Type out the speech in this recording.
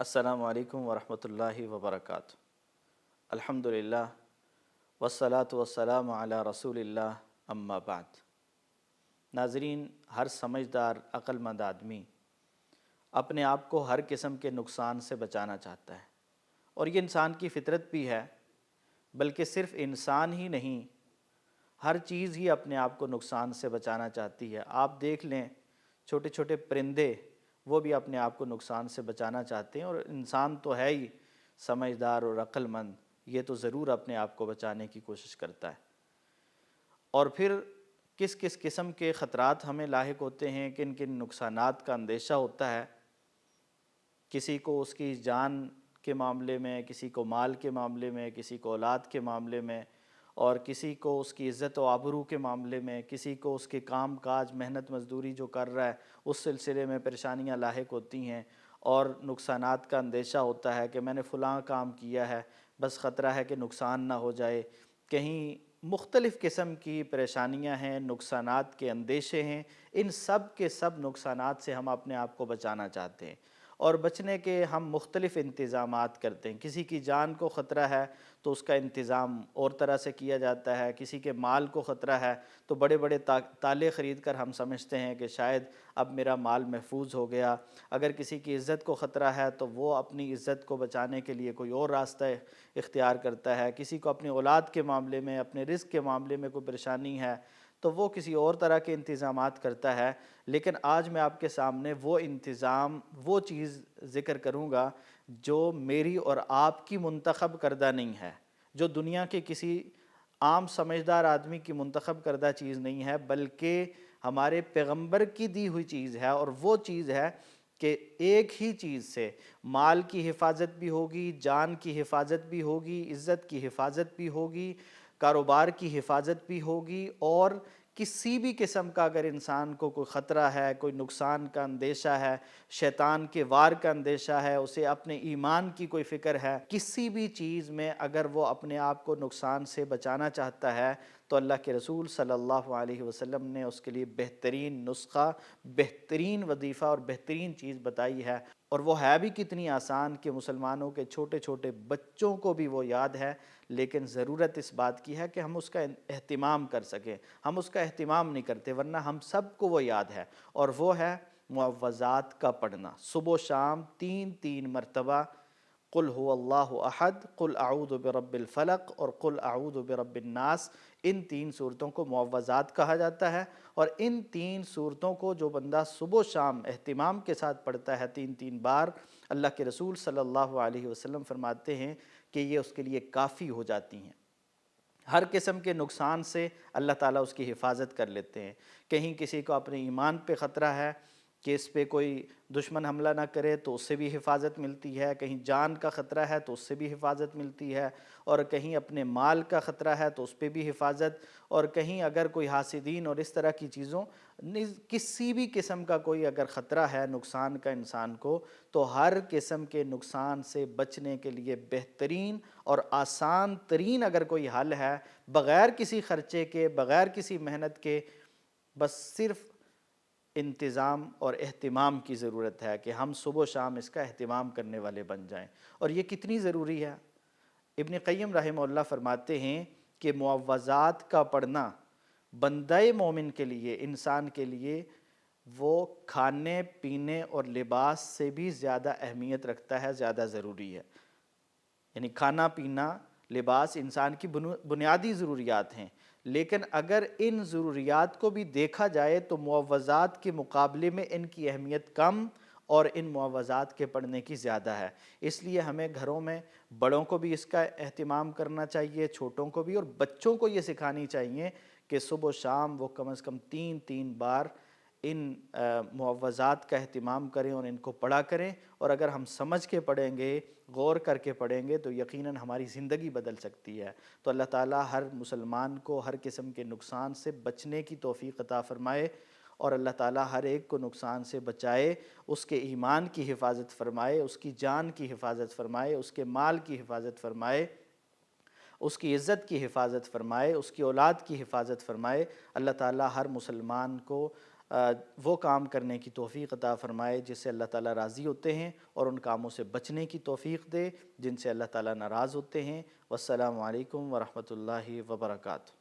السلام علیکم ورحمۃ اللہ وبرکاتہ۔ الحمدللہ والصلاة والسلام علی رسول اللہ، اما بعد۔ ناظرین، ہر سمجھدار عقل مند آدمی اپنے آپ کو ہر قسم کے نقصان سے بچانا چاہتا ہے، اور یہ انسان کی فطرت بھی ہے۔ بلکہ صرف انسان ہی نہیں، ہر چیز ہی اپنے آپ کو نقصان سے بچانا چاہتی ہے۔ آپ دیکھ لیں، چھوٹے چھوٹے پرندے وہ بھی اپنے آپ کو نقصان سے بچانا چاہتے ہیں، اور انسان تو ہے ہی سمجھدار اور عقل مند، یہ تو ضرور اپنے آپ کو بچانے کی کوشش کرتا ہے۔ اور پھر کس کس قسم کے خطرات ہمیں لاحق ہوتے ہیں، کن کن نقصانات کا اندیشہ ہوتا ہے۔ کسی کو اس کی جان کے معاملے میں، کسی کو مال کے معاملے میں، کسی کو اولاد کے معاملے میں، اور کسی کو اس کی عزت و آبرو کے معاملے میں، کسی کو اس کے کام کاج محنت مزدوری جو کر رہا ہے اس سلسلے میں پریشانیاں لاحق ہوتی ہیں، اور نقصانات کا اندیشہ ہوتا ہے کہ میں نے فلاں کام کیا ہے، بس خطرہ ہے کہ نقصان نہ ہو جائے۔ کہیں مختلف قسم کی پریشانیاں ہیں، نقصانات کے اندیشے ہیں۔ ان سب کے سب نقصانات سے ہم اپنے آپ کو بچانا چاہتے ہیں، اور بچنے کے ہم مختلف انتظامات کرتے ہیں۔ کسی کی جان کو خطرہ ہے تو اس کا انتظام اور طرح سے کیا جاتا ہے، کسی کے مال کو خطرہ ہے تو بڑے بڑے تالے خرید کر ہم سمجھتے ہیں کہ شاید اب میرا مال محفوظ ہو گیا۔ اگر کسی کی عزت کو خطرہ ہے تو وہ اپنی عزت کو بچانے کے لیے کوئی اور راستہ اختیار کرتا ہے۔ کسی کو اپنی اولاد کے معاملے میں، اپنے رزق کے معاملے میں کوئی پریشانی ہے تو وہ کسی اور طرح کے انتظامات کرتا ہے۔ لیکن آج میں آپ کے سامنے وہ انتظام، وہ چیز ذکر کروں گا جو میری اور آپ کی منتخب کردہ نہیں ہے، جو دنیا کے کسی عام سمجھدار آدمی کی منتخب کردہ چیز نہیں ہے، بلکہ ہمارے پیغمبر کی دی ہوئی چیز ہے۔ اور وہ چیز ہے کہ ایک ہی چیز سے مال کی حفاظت بھی ہوگی، جان کی حفاظت بھی ہوگی، عزت کی حفاظت بھی ہوگی، کاروبار کی حفاظت بھی ہوگی، اور کسی بھی قسم کا اگر انسان کو کوئی خطرہ ہے، کوئی نقصان کا اندیشہ ہے، شیطان کے وار کا اندیشہ ہے، اسے اپنے ایمان کی کوئی فکر ہے، کسی بھی چیز میں اگر وہ اپنے آپ کو نقصان سے بچانا چاہتا ہے تو اللہ کے رسول صلی اللہ علیہ وسلم نے اس کے لیے بہترین نسخہ، بہترین وظیفہ اور بہترین چیز بتائی ہے۔ اور وہ ہے بھی کتنی آسان کہ مسلمانوں کے چھوٹے چھوٹے بچوں کو بھی وہ یاد ہے، لیکن ضرورت اس بات کی ہے کہ ہم اس کا اہتمام کر سکیں۔ ہم اس کا اہتمام نہیں کرتے، ورنہ ہم سب کو وہ یاد ہے، اور وہ ہے معوذات کا پڑھنا۔ صبح و شام تین تین مرتبہ قل هو اللہ احد، قل اعوذ برب الفلق اور قل اعوذ برب الناس، ان تین صورتوں کو معوذات کہا جاتا ہے۔ اور ان تین صورتوں کو جو بندہ صبح و شام اہتمام کے ساتھ پڑھتا ہے تین تین بار، اللہ کے رسول صلی اللہ علیہ وسلم فرماتے ہیں کہ یہ اس کے لیے کافی ہو جاتی ہیں۔ ہر قسم کے نقصان سے اللہ تعالیٰ اس کی حفاظت کر لیتے ہیں۔ کہیں کسی کو اپنے ایمان پہ خطرہ ہے کہ اس پہ کوئی دشمن حملہ نہ کرے تو اس سے بھی حفاظت ملتی ہے، کہیں جان کا خطرہ ہے تو اس سے بھی حفاظت ملتی ہے، اور کہیں اپنے مال کا خطرہ ہے تو اس پہ بھی حفاظت، اور کہیں اگر کوئی حاسدین اور اس طرح کی چیزوں، کسی بھی قسم کا کوئی اگر خطرہ ہے نقصان کا انسان کو، تو ہر قسم کے نقصان سے بچنے کے لیے بہترین اور آسان ترین اگر کوئی حل ہے، بغیر کسی خرچے کے، بغیر کسی محنت کے، بس صرف انتظام اور اہتمام کی ضرورت ہے کہ ہم صبح و شام اس کا اہتمام کرنے والے بن جائیں۔ اور یہ کتنی ضروری ہے؟ ابن قیم رحمہ اللہ فرماتے ہیں کہ معوذات کا پڑھنا بندہ مومن کے لیے، انسان کے لیے، وہ کھانے پینے اور لباس سے بھی زیادہ اہمیت رکھتا ہے، زیادہ ضروری ہے۔ یعنی کھانا پینا، لباس انسان کی بنیادی ضروریات ہیں، لیکن اگر ان ضروریات کو بھی دیکھا جائے تو معوذات کے مقابلے میں ان کی اہمیت کم اور ان معوذات کے پڑھنے کی زیادہ ہے۔ اس لیے ہمیں گھروں میں بڑوں کو بھی اس کا اہتمام کرنا چاہیے، چھوٹوں کو بھی، اور بچوں کو یہ سکھانی چاہیے کہ صبح و شام وہ کم از کم تین تین بار ان معوذات کا اہتمام کریں اور ان کو پڑھا کریں۔ اور اگر ہم سمجھ کے پڑھیں گے، غور کر کے پڑھیں گے، تو یقیناً ہماری زندگی بدل سکتی ہے۔ تو اللہ تعالیٰ ہر مسلمان کو ہر قسم کے نقصان سے بچنے کی توفیق عطا فرمائے، اور اللہ تعالیٰ ہر ایک کو نقصان سے بچائے، اس کے ایمان کی حفاظت فرمائے، اس کی جان کی حفاظت فرمائے، اس کے مال کی حفاظت فرمائے، اس کی عزت کی حفاظت فرمائے، اس کی اولاد کی حفاظت فرمائے۔ اللہ تعالیٰ ہر مسلمان کو وہ کام کرنے کی توفیق عطا فرمائے جس سے اللہ تعالیٰ راضی ہوتے ہیں، اور ان کاموں سے بچنے کی توفیق دے جن سے اللہ تعالیٰ ناراض ہوتے ہیں۔ والسلام علیکم ورحمۃ اللہ وبرکاتہ۔